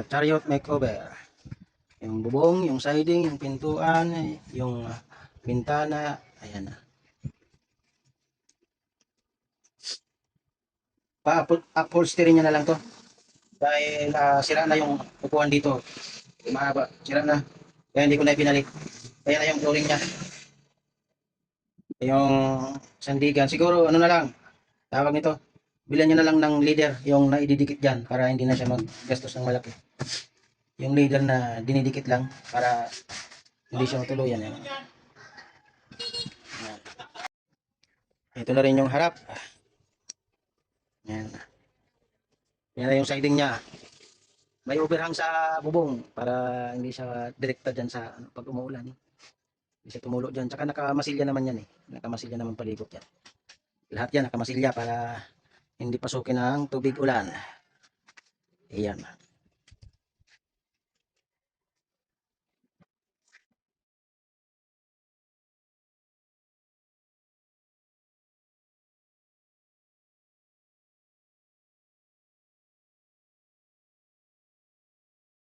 chariot makeover. Yung bubong, yung siding, yung pintuan, yung bintana, ayan. Pa-upholstery niya na lang to. Dahil sira na yung upuan dito. Mahaba, sira na. Kaya hindi ko na pinalik. Kaya na yung flooring niya. Yung sandigan, siguro ano na lang, tawag nito, bilhan niya na lang ng leader, yung naididikit dyan, para hindi na siya maggastos ng malaki. Yung leader na dinidikit lang, para hindi siya matuluyan. Yan. Ito na rin yung harap. Yan. Yan na yung siding niya. May overhang sa bubong para hindi siya direkta dyan sa pag umuulan. Hindi siya tumulo dyan. Tsaka nakamasilya naman yan eh. Nakamasilya naman palibot yan. Lahat yan nakamasilya para hindi pasukin ng tubig ulan. Ayan.